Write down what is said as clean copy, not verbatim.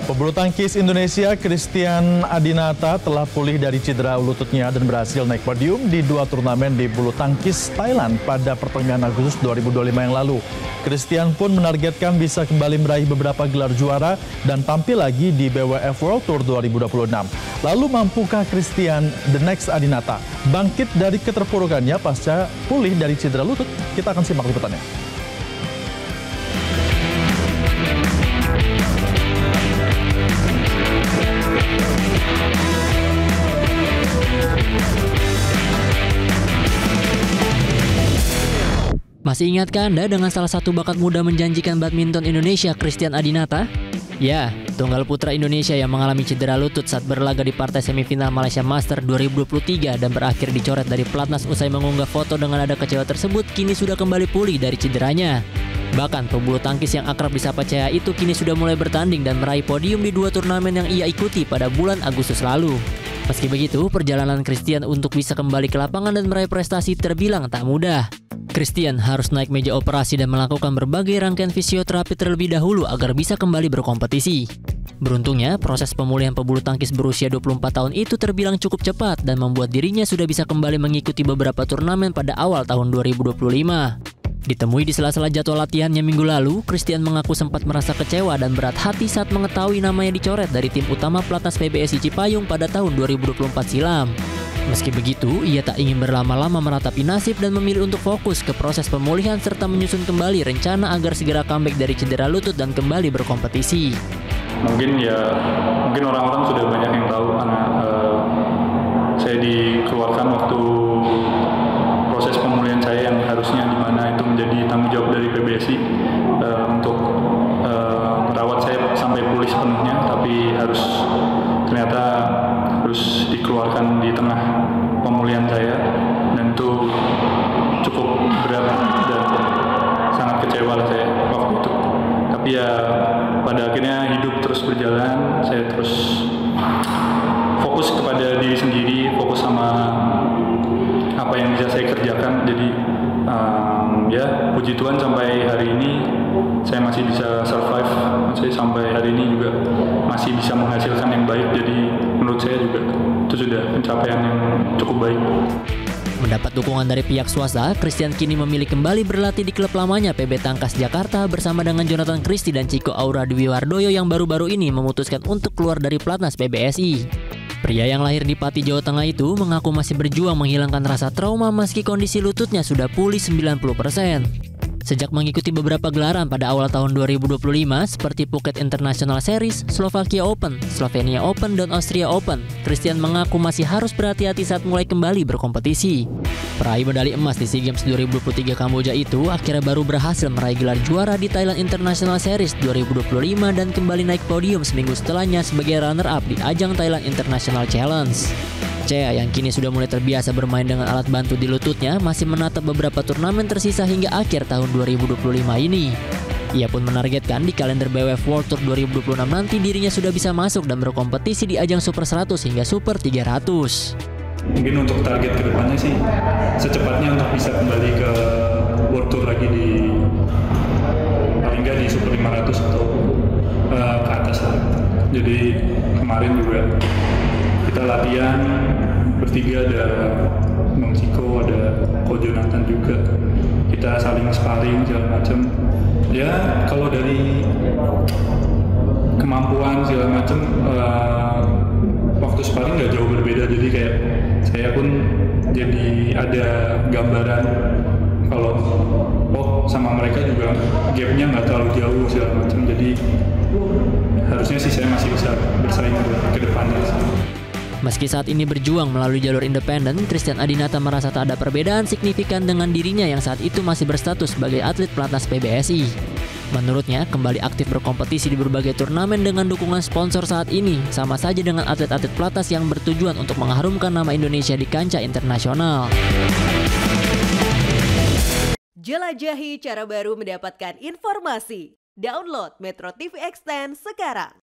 Pebulu tangkis Indonesia Christian Adinata telah pulih dari cedera lututnya dan berhasil naik podium di 2 turnamen di bulu tangkis Thailand pada pertengahan Agustus 2025 yang lalu. Christian pun menargetkan bisa kembali meraih beberapa gelar juara dan tampil lagi di BWF World Tour 2026. Lalu mampukah Christian the next Adinata bangkit dari keterpurukannya pasca pulih dari cedera lutut? Kita akan simak liputannya. Masih ingatkah Anda dengan salah satu bakat muda menjanjikan badminton Indonesia, Christian Adinata? Ya, tunggal putra Indonesia yang mengalami cedera lutut saat berlaga di partai semifinal Malaysia Masters 2023 dan berakhir dicoret dari pelatnas usai mengunggah foto dengan nada kecewa tersebut kini sudah kembali pulih dari cederanya. Bahkan pebulu tangkis yang akrab disapa Cea itu kini sudah mulai bertanding dan meraih podium di 2 turnamen yang ia ikuti pada bulan Agustus lalu. Meski begitu, perjalanan Christian untuk bisa kembali ke lapangan dan meraih prestasi terbilang tak mudah. Christian harus naik meja operasi dan melakukan berbagai rangkaian fisioterapi terlebih dahulu agar bisa kembali berkompetisi. Beruntungnya, proses pemulihan pebulu tangkis berusia 24 tahun itu terbilang cukup cepat dan membuat dirinya sudah bisa kembali mengikuti beberapa turnamen pada awal tahun 2025. Ditemui di sela-sela jadwal latihannya minggu lalu, Christian mengaku sempat merasa kecewa dan berat hati saat mengetahui namanya dicoret dari tim utama pelatnas PBSI Cipayung pada tahun 2024 silam. Meski begitu, ia tak ingin berlama-lama meratapi nasib dan memilih untuk fokus ke proses pemulihan serta menyusun kembali rencana agar segera comeback dari cedera lutut dan kembali berkompetisi. Mungkin orang-orang sudah banyak yang tahu karena saya dikeluarkan waktu proses pemulihan saya yang harusnya di mana itu menjadi tanggung jawab dari PBSI untuk merawat saya sampai pulih sepenuhnya, tapi ternyata harus dikeluarkan di tengah pemulihan saya, dan itu cukup berat dan sangat kecewa lah saya waktu itu. Tapi ya pada akhirnya hidup terus berjalan, saya terus fokus kepada diri sendiri, fokus sama apa yang bisa saya kerjakan. Jadi ya puji Tuhan sampai hari ini saya masih bisa survive, saya sampai hari ini juga masih bisa menghasilkan yang baik. Jadi menurut saya juga itu sudah pencapaian yang cukup baik. Mendapat dukungan dari pihak swasta, Christian kini memilih kembali berlatih di klub lamanya PB Tangkas Jakarta bersama dengan Jonathan Christie dan Chico Aura Dwi Wardoyo yang baru-baru ini memutuskan untuk keluar dari pelatnas PBSI. Pria yang lahir di Pati, Jawa Tengah itu mengaku masih berjuang menghilangkan rasa trauma meski kondisi lututnya sudah pulih 90%. Sejak mengikuti beberapa gelaran pada awal tahun 2025 seperti Phuket International Series, Slovakia Open, Slovenia Open, dan Austria Open, Christian mengaku masih harus berhati-hati saat mulai kembali berkompetisi. Peraih medali emas di SEA Games 2023 Kamboja itu akhirnya baru berhasil meraih gelar juara di Thailand International Series 2025 dan kembali naik podium seminggu setelahnya sebagai runner-up di ajang Thailand International Challenge. Cea yang kini sudah mulai terbiasa bermain dengan alat bantu di lututnya masih menatap beberapa turnamen tersisa hingga akhir tahun 2025 ini. Ia pun menargetkan di kalender BWF World Tour 2026 nanti dirinya sudah bisa masuk dan berkompetisi di ajang Super 100 hingga Super 300. Mungkin untuk target kedepannya sih secepatnya untuk bisa kembali ke World Tour lagi paling nggak di Super 500 atau ke atas. Jadi kemarin juga kita latihan bertiga, ada Bang Ciko, ada Ko Jonathan juga. Kita saling sparring segala macam. Ya kalau dari kemampuan segala macam waktu sparring nggak jauh berbeda. Jadi kayak saya pun jadi ada gambaran kalau sama mereka juga gapnya nggak terlalu jauh segala macam. Jadi harusnya sih saya masih bisa bersaing ke depannya. Meski saat ini berjuang melalui jalur independen, Christian Adinata merasa tak ada perbedaan signifikan dengan dirinya yang saat itu masih berstatus sebagai atlet pelatnas PBSI. Menurutnya, kembali aktif berkompetisi di berbagai turnamen dengan dukungan sponsor saat ini sama saja dengan atlet-atlet pelatnas yang bertujuan untuk mengharumkan nama Indonesia di kancah internasional. Jelajahi cara baru mendapatkan informasi. Download Metro TV Extend sekarang.